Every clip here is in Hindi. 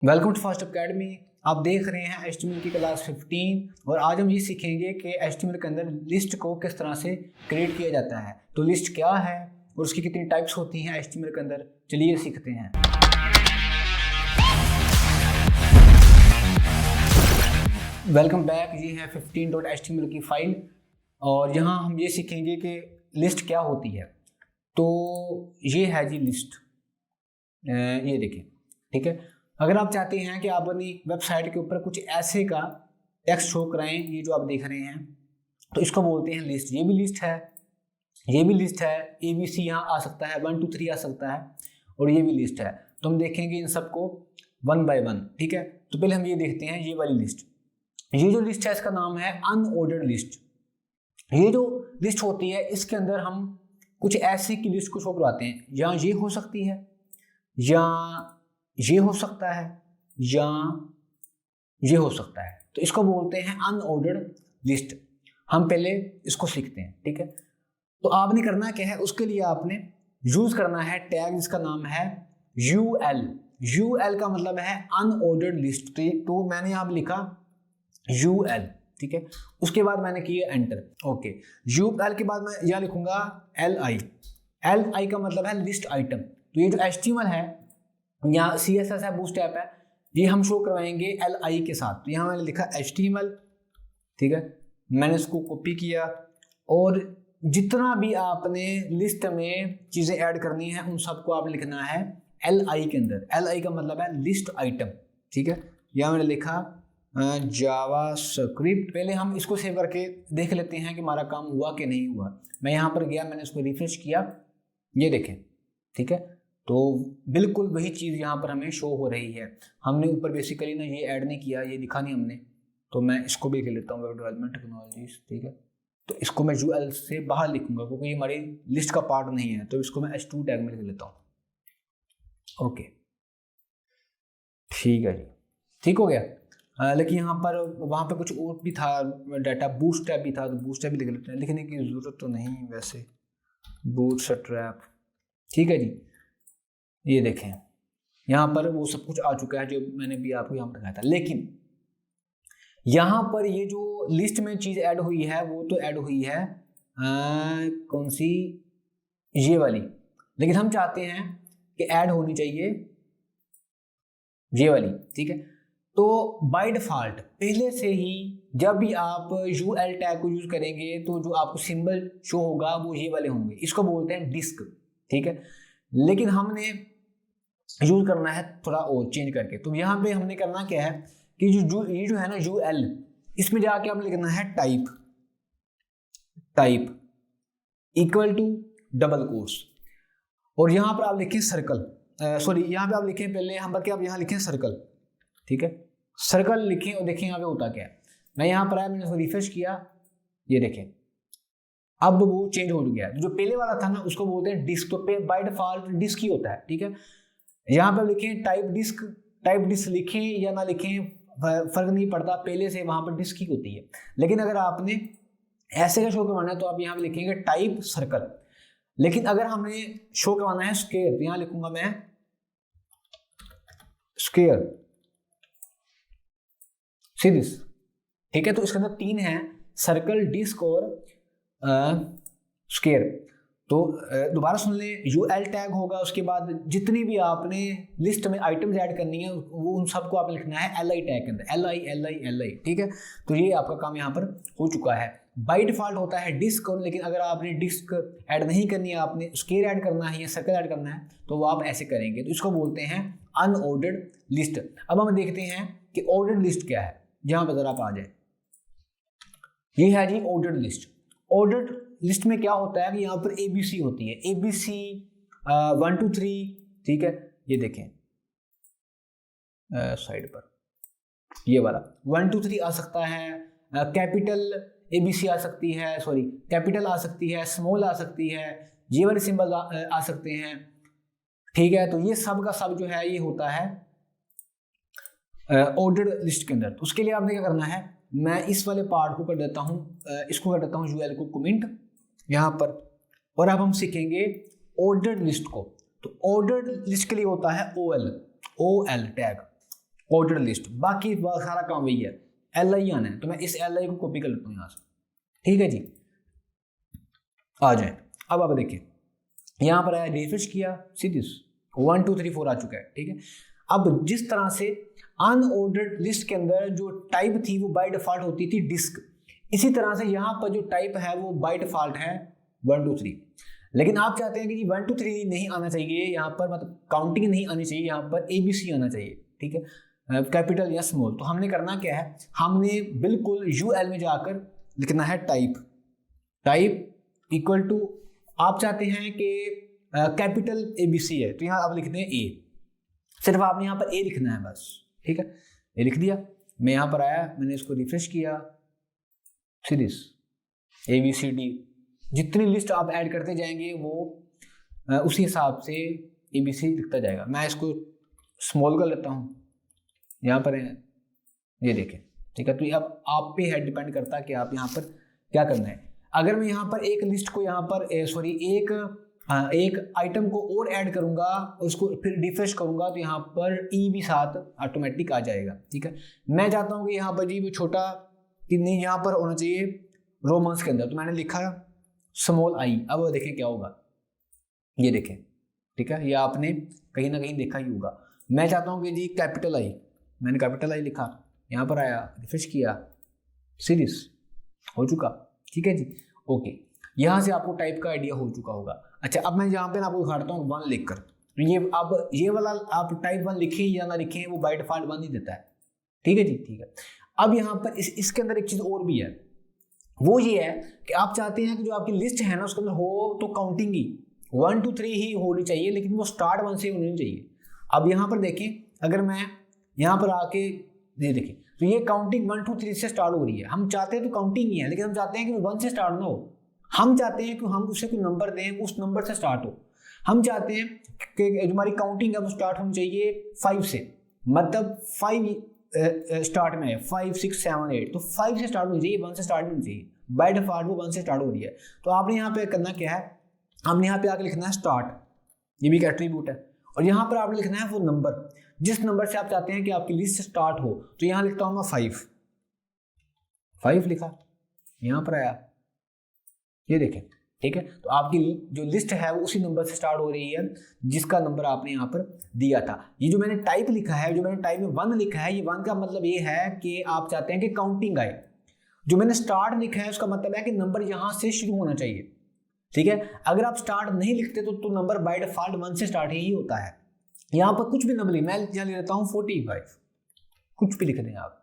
Welcome to fast academy. आप देख रहे हैं HTML की क्लास 15 और आज हम ये सीखेंगे कि HTML के अंदर लिस्ट को किस तरह से क्रिएट किया जाता है। तो लिस्ट क्या है और उसकी कितनी टाइप्स होती हैं HTML के अंदर, चलिए सीखते हैं। Welcome back. ये है 15.html की फाइल और यहाँ हम ये सीखेंगे कि लिस्ट क्या होती है। तो ये है जी लिस्ट, ये देखिए, ठीक है। अगर आप चाहते हैं कि आप अपनी वेबसाइट के ऊपर कुछ ऐसे का टेक्स्ट शो कराएं, ये जो आप देख रहे हैं, तो इसको बोलते हैं लिस्ट। ये भी लिस्ट है, ये भी लिस्ट है, ABC यहाँ आ सकता है, 1 2 3 आ सकता है और ये भी लिस्ट है। तो हम देखेंगे इन सबको वन बाय वन, ठीक है। तो पहले हम ये देखते हैं ये वाली लिस्ट। ये जो लिस्ट है इसका नाम है अनऑर्डर्ड लिस्ट। ये जो लिस्ट होती है इसके अंदर हम कुछ ऐसे की लिस्ट को शो करवाते हैं, या ये हो सकती है, या ये हो सकता है, या ये हो सकता है। तो इसको बोलते हैं अनऑर्डर्ड लिस्ट। हम पहले इसको सीखते हैं, ठीक है। तो आपने करना क्या है, उसके लिए आपने यूज करना है टैग जिसका नाम है UL। UL का मतलब है अनऑर्डर्ड लिस्ट। तो मैंने यहाँ लिखा UL, ठीक है। उसके बाद मैंने किया एंटर, ओके। UL के बाद मैं यहाँ लिखूंगा LI। LI का मतलब है लिस्ट आइटम। तो ये जो HTML है या CSS है, बूटस्ट्रैप है, ये हम शो करवाएंगे LI के साथ। तो यहाँ मैंने लिखा HTML, ठीक है। मैंने इसको कॉपी किया और जितना भी आपने लिस्ट में चीज़ें ऐड करनी है उन सबको आप लिखना है LI के अंदर। LI का मतलब है लिस्ट आइटम, ठीक है। यहाँ मैंने लिखा जावास्क्रिप्ट। पहले हम इसको सेव करके देख लेते हैं कि हमारा काम हुआ कि नहीं हुआ। मैं यहाँ पर गया, मैंने इसको रिफ्रेश किया, ये देखें, ठीक है। तो बिल्कुल वही चीज़ यहाँ पर हमें शो हो रही है। हमने ऊपर बेसिकली ना ये ऐड नहीं किया, ये दिखा नहीं हमने। तो मैं इसको भी लिख लेता हूँ, वेब डेवलपमेंट टेक्नोलॉजीज, ठीक है। तो इसको मैं UL से बाहर लिखूंगा क्योंकि ये हमारी लिस्ट का पार्ट नहीं है। तो इसको मैं H2 टैग में लिख लेता हूँ, ओके, ठीक है जी, ठीक हो गया। लेकिन यहाँ पर वहाँ पर कुछ और भी था डाटा, बूटस्ट्रैप भी था, तो बूटस्ट्रैप भी लिख लेते हैं। लिखने की ज़रूरत तो नहीं वैसे, बूटस्ट्रैप, ठीक है जी। ये देखें यहाँ पर वो सब कुछ आ चुका है जो मैंने भी आपको यहाँ पर दिखाया था। लेकिन यहाँ पर ये जो लिस्ट में चीज़ ऐड हुई है वो तो ऐड हुई है कौन सी, ये वाली। लेकिन हम चाहते हैं कि ऐड होनी चाहिए ये वाली, ठीक है। तो बाय डिफॉल्ट पहले से ही जब भी आप UL टैग को यूज करेंगे तो जो आपको सिंबल शो होगा वो ये वाले होंगे। इसको बोलते हैं डिस्क, ठीक है। लेकिन हमने यूज करना है थोड़ा और चेंज करके। तो यहाँ पे हमने करना क्या है कि ये जो है ना UL, इसमें जाके हम लिखना है type equal to double quotes और यहाँ पर आप लिखें सर्कल, सॉरी यहाँ पे आप लिखें पहले हम पर, आप यहाँ लिखें सर्कल, ठीक है। सर्कल लिखें और देखें यहाँ पे होता क्या है। मैं यहाँ पर आया, मैंने इसको रिफ्रेश किया, ये देखें अब वो चेंज हो गया। जो पहले वाला था ना उसको बोलते हैं डिस्क। तो बाय डिफॉल्ट डिस्क ही होता है, ठीक है। यहाँ पर लिखें टाइप डिस्क लिखें या ना लिखें फर्क नहीं पड़ता, पहले से वहां पर डिस्क ही होती है। लेकिन अगर आपने ऐसे का शो करवाना है तो आप यहाँ पे लिखेंगे टाइप सर्कल। लेकिन अगर हमने शो करवाना है स्क्वायर तो यहाँ लिखूंगा मैं स्क्वायर, सी दिस, ठीक है। तो इसके अंदर 3 है, सर्कल, डिस्क और स्क्वायर। तो दोबारा सुन लें, UL टैग होगा, उसके बाद जितनी भी आपने लिस्ट में आइटम्स ऐड करनी है वो उन सबको आप लिखना है LI टैग के अंदर, LI, ठीक है। तो ये आपका काम यहाँ पर हो चुका है। बाय डिफॉल्ट होता है डिस्क, लेकिन अगर आपने डिस्क ऐड नहीं करनी है, आपने स्क्वायर ऐड करना है या सर्कल ऐड करना है तो वो आप ऐसे करेंगे। तो इसको बोलते हैं अनऑर्डर्ड लिस्ट। अब हम देखते हैं कि ऑर्डर्ड लिस्ट क्या है। जहाँ पर जरा आप आ जाए, ये है जी ऑर्डर्ड लिस्ट। ऑर्डर्ड लिस्ट में क्या होता है कि यहाँ पर ABC होती है, ABC 1 2 3, ठीक है। ये देखें साइड पर ये वाला 1 2 3 आ सकता है, कैपिटल ABC आ सकती है, सॉरी कैपिटल आ सकती है, स्मॉल आ सकती है, ये वाले सिंबल आ सकते हैं, ठीक है। तो ये सब का सब जो है ये होता है ऑर्डर्ड लिस्ट के अंदर। तो उसके लिए आपने क्या करना है, मैं इस वाले पार्ट को कर देता हूँ, इसको कर देता हूँ UL को कमेंट यहाँ पर, और अब हम सीखेंगे ऑर्डर्ड लिस्ट को। तो ऑर्डर्ड लिस्ट के लिए होता है OL टैग, ऑर्डर लिस्ट, बाकी सारा काम वही है, LI आना है, तो मैं इस LI को कॉपी कर लेता हूँ यहाँ से, ठीक है जी। आ जाए, अब आप देखिए यहाँ पर आया, रिफ्रेश किया, सीरीज 1 2 3 4 आ चुका है, ठीक है। अब जिस तरह से अनऑर्डर्ड लिस्ट के अंदर जो टाइप थी वो बाय डिफॉल्ट होती थी डिस्क, इसी तरह से यहाँ पर जो टाइप है वो बाय डिफॉल्ट है 1 2 3। लेकिन आप चाहते हैं कि 1 2 3 नहीं आना चाहिए यहाँ पर, मतलब काउंटिंग नहीं आनी चाहिए, यहाँ पर ABC आना चाहिए, ठीक है, कैपिटल या स्मॉल। तो हमने करना क्या है, हमने बिल्कुल UL में जाकर लिखना है टाइप इक्वल टू, आप चाहते हैं कि कैपिटल ABC है तो यहाँ आप लिखते हैं A, सिर्फ आपने यहाँ पर A लिखना है बस, ठीक है। ये लिख दिया, मैं यहाँ पर आया, मैंने इसको रिफ्रेश किया, सीरीज ABCD, जितनी लिस्ट आप ऐड करते जाएंगे वो उसी हिसाब से ABC लिखता जाएगा। मैं इसको स्मॉल कर लेता हूँ, यहाँ पर है, ये देखें, ठीक है। तो अब आप पे है डिपेंड करता है कि आप यहाँ पर क्या करना है। अगर मैं यहाँ पर एक लिस्ट को यहाँ पर एक आइटम को और ऐड करूँगा, उसको फिर रिफ्रेश करूँगा, तो यहाँ पर E भी साथ ऑटोमेटिक आ जाएगा, ठीक है। मैं चाहता हूँ कि यहाँ पर जी वो छोटा कि नहीं, यहाँ पर होना चाहिए रोमन्स के अंदर, तो मैंने लिखा स्मॉल I। अब देखें क्या होगा, ये देखें, ठीक है, ये आपने कहीं ना कहीं देखा ही होगा। मैं चाहता हूँ कि जी कैपिटल I, मैंने कैपिटल I लिखा, यहाँ पर आया, रिफ्रेश किया, सीरीज हो चुका, ठीक है जी, ओके। यहाँ से आपको टाइप का आइडिया हो चुका होगा। अच्छा, अब मैं यहाँ पे आपको दिखाता हूँ 1 लिखकर, तो ये वाला आप टाइप 1 लिखें या ना लिखें, वो बाय डिफॉल्ट 1 ही देता है, ठीक है जी, ठीक है। अब यहाँ पर इसके अंदर एक चीज़ और भी है, वो ये है कि आप चाहते हैं कि जो आपकी लिस्ट है ना उसके अंदर हो तो काउंटिंग ही 1 2 3 ही होनी चाहिए, लेकिन वो स्टार्ट 1 से होनी चाहिए। अब यहाँ पर देखें, अगर मैं यहाँ पर आके ये देखें, तो ये काउंटिंग 1 2 3 से स्टार्ट हो रही है। हम चाहते हैं तो काउंटिंग ही है, लेकिन हम चाहते हैं कि वो 1 से स्टार्ट ना हो, हम चाहते हैं कि हम उसे कोई नंबर दें, उस नंबर से स्टार्ट हो। हम चाहते हैं कि जो हमारी काउंटिंग है वो स्टार्ट होनी चाहिए 5 से, मतलब 5 स्टार्ट में है, 5 6 7 8, तो 5 से स्टार्ट होनी चाहिए, 1 से स्टार्ट होनी चाहिए। बाय डिफॉल्ट वो 1 से स्टार्ट हो रही है। तो आपने यहाँ पे करना क्या है, हमने यहाँ पे आके लिखना है स्टार्ट, ये भी एक एट्रीब्यूट है, और यहाँ पर आपने लिखना है वो नंबर, जिस नंबर से आप चाहते हैं कि आपकी लिस्ट स्टार्ट हो। तो यहाँ लिखता हूँ मैं 5 लिखा, यहाँ पर आया, ये देखें, ठीक है। तो आपकी जो लिस्ट है वो उसी नंबर से स्टार्ट हो रही है जिसका नंबर आपने यहाँ पर दिया था। ये जो मैंने टाइप लिखा है, जो मैंने टाइप में 1 लिखा है, ये 1 का मतलब ये है कि आप चाहते हैं कि काउंटिंग आए। जो मैंने स्टार्ट लिखा है उसका मतलब है कि नंबर यहाँ से शुरू होना चाहिए, ठीक है। अगर आप स्टार्ट नहीं लिखते तो नंबर बाय डिफॉल्ट 1 से स्टार्ट ही होता है। यहाँ पर कुछ भी नंबर लिख, मैं यहाँ ले लेता हूँ 45, कुछ भी लिख दें आप,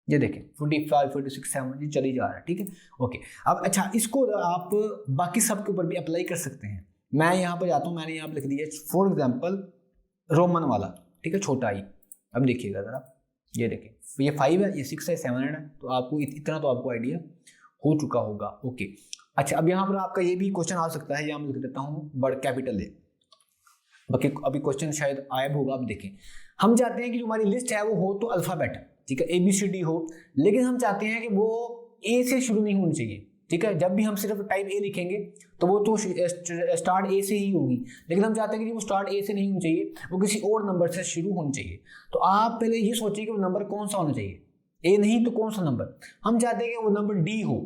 ये देखें 45 46 7 ये चली जा रहा है, ठीक है, ओके। अब अच्छा, इसको आप बाकी सब के ऊपर भी अप्लाई कर सकते हैं। मैं यहाँ पर जाता हूँ, मैंने यहाँ पर लिख दिया फॉर एग्जांपल रोमन वाला, ठीक है, छोटा I। अब देखिएगा ज़रा, ये देखें, ये 5 है, ये 6 है, 7 है, तो आपको इतना तो आपको आइडिया हो चुका होगा, ओके। अच्छा, अब यहाँ पर आपका ये भी क्वेश्चन आ सकता है, यहाँ मैं लिख देता हूँ बड़ कैपिटल A, बाकी अभी क्वेश्चन शायद आयब होगा। अब देखें, हम चाहते हैं कि जो हमारी लिस्ट है वो हो तो अल्फ़ाबेट, ठीक है, ABCD हो, लेकिन हम चाहते हैं कि वो A से शुरू नहीं होनी चाहिए, ठीक है। जब भी हम सिर्फ टाइप A लिखेंगे तो वो तो स्टार्ट A से ही होगी, लेकिन हम चाहते हैं कि वो स्टार्ट A से नहीं होनी चाहिए, वो किसी और नंबर से शुरू होनी चाहिए। तो आप पहले ये सोचिए कि वो नंबर कौन सा होना चाहिए, A नहीं तो कौन सा नंबर। हम चाहते हैं कि वो नंबर D हो,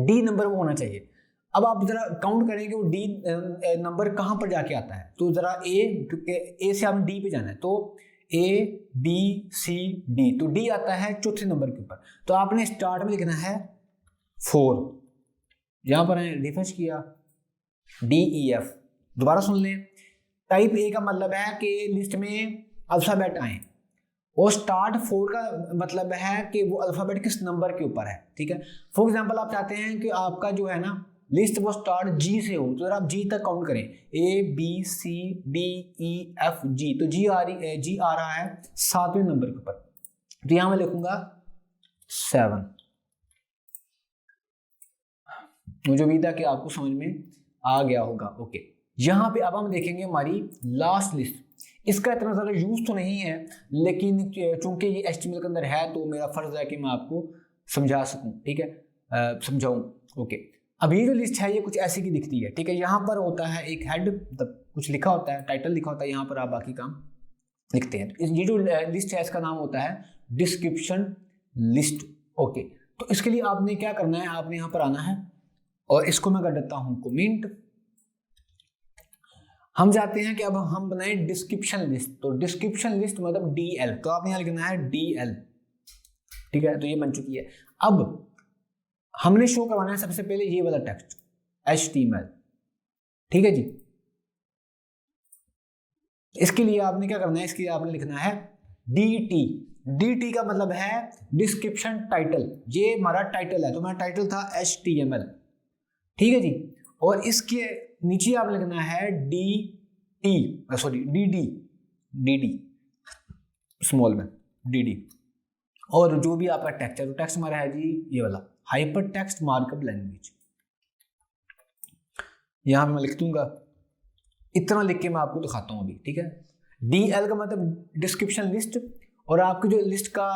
D नंबर वो होना चाहिए। अब आप जरा काउंट करें कि वो D नंबर कहाँ पर जाके आता है, तो जरा A से आपने D पे जाना है, तो A B C D, तो D आता है चौथे नंबर के ऊपर, तो आपने स्टार्ट में लिखना है 4, यहाँ पर रिफ्रेश किया D E F। दोबारा सुन लें, टाइप A का मतलब है कि लिस्ट में अल्फ़ाबेट आए, और स्टार्ट 4 का मतलब है कि वो अल्फ़ाबेट किस नंबर के ऊपर है, ठीक है। फॉर एग्जांपल आप चाहते हैं कि आपका जो है ना लिस्ट वो स्टार्ट G से हो, तो अगर आप G तक काउंट करें, A B C D E F G, तो G आ रहा है 7वें नंबर के ऊपर, तो यहाँ मैं लिखूंगा 7। मुझे उम्मीद है कि आपको समझ में आ गया होगा, ओके। यहाँ पे अब हम देखेंगे हमारी लास्ट लिस्ट। इसका इतना ज़्यादा यूज तो नहीं है, लेकिन चूंकि ये HTML के अंदर है तो मेरा फर्ज है कि मैं आपको समझा सकूं, ठीक है, समझाऊं, ओके। अब ये जो लिस्ट है ये कुछ ऐसी की दिखती है, ठीक है। यहाँ पर होता है एक हेड, मतलब कुछ लिखा होता है, टाइटल लिखा होता है, यहाँ पर आप बाकी काम लिखते हैं। ये जो लिस्ट है इसका नाम होता है डिस्क्रिप्शन लिस्ट। ओके, तो इसके लिए आपने क्या करना है, आपने यहाँ पर आना है और इसको मैं कर देता हूँ कमेंट। हम चाहते हैं कि अब हम बनाए डिस्क्रिप्शन लिस्ट, तो डिस्क्रिप्शन लिस्ट मतलब DL, तो आपने यहाँ लिखना है DL, ठीक है। तो ये बन चुकी है। अब हमने शो करवाना है सबसे पहले ये वाला टेक्स्ट HTML, ठीक है जी। इसके लिए आपने क्या करना है, इसके लिए आपने लिखना है DT का मतलब है डिस्क्रिप्शन टाइटल, ये हमारा टाइटल है, तो मेरा टाइटल था HTML, ठीक है जी। और इसके नीचे आप लिखना है DD स्मॉल में DD, और जो भी आपका टेक्स्ट है, तो टेक्स्ट हमारा है जी ये वाला हाइपर टेक्स्ट मार्कअप लैंग्वेज। यहां पे मैं लिख दूंगा, इतना लिख के मैं आपको दिखाता हूं अभी, ठीक है। DL का मतलब डिस्क्रिप्शन लिस्ट, और आपकी जो लिस्ट का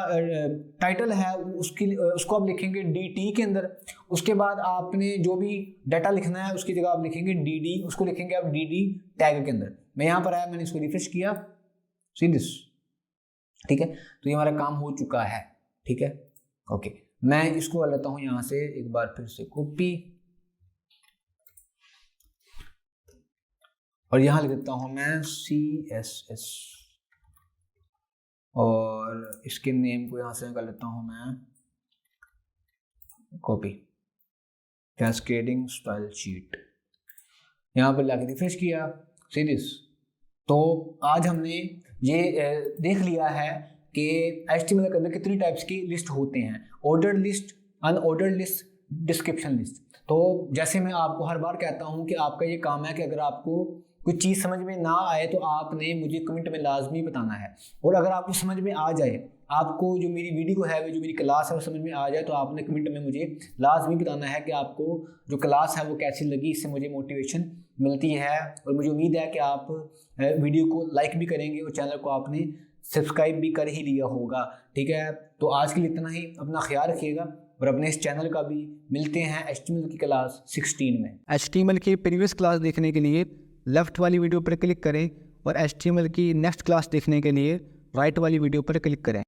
टाइटल है उसको आप लिखेंगे DT के अंदर। उसके बाद आपने जो भी डाटा लिखना है उसकी जगह आप लिखेंगे DD, उसको लिखेंगे आप DD टैग के अंदर। मैं यहाँ पर आया, मैंने इसको रिफ्रेश किया, सी दिस, ठीक है। तो ये हमारा काम हो चुका है, ठीक है। ओके, मैं इसको लेता हूँ यहाँ से एक बार फिर से कॉपी, और यहाँ लिख देता हूँ मैं CSS, और इसके नेम को यहाँ से कर लेता हूँ मैं कॉपी, कैस्केडिंग स्टाइल शीट। यहाँ पर लाके रिफ्रेश किया, सी दिस। तो आज हमने ये देख लिया है कि HTML के अंदर कितनी टाइप्स की लिस्ट होते हैं, ordered list, unordered list, description list. तो जैसे मैं आपको हर बार कहता हूँ कि आपका ये काम है कि अगर आपको कुछ चीज़ समझ में ना आए तो आपने मुझे कमेंट में लाजमी बताना है, और अगर आपको समझ में आ जाए, आपको जो मेरी वीडियो है, जो मेरी क्लास है वो समझ में आ जाए, तो आपने कमेंट में मुझे लाजमी बताना है कि आपको जो क्लास है वो कैसी लगी, इससे मुझे मोटिवेशन मिलती है। और मुझे उम्मीद है कि आप वीडियो को लाइक भी करेंगे और चैनल को आपने सब्सक्राइब भी कर ही लिया होगा, ठीक है। तो आज के लिए इतना ही, अपना ख्याल रखिएगा, और अपने इस चैनल का भी मिलते हैं HTML की क्लास 16 में। HTML की प्रीवियस क्लास देखने के लिए लेफ़्ट वाली वीडियो पर क्लिक करें, और HTML की नेक्स्ट क्लास देखने के लिए राइट वाली वीडियो पर क्लिक करें।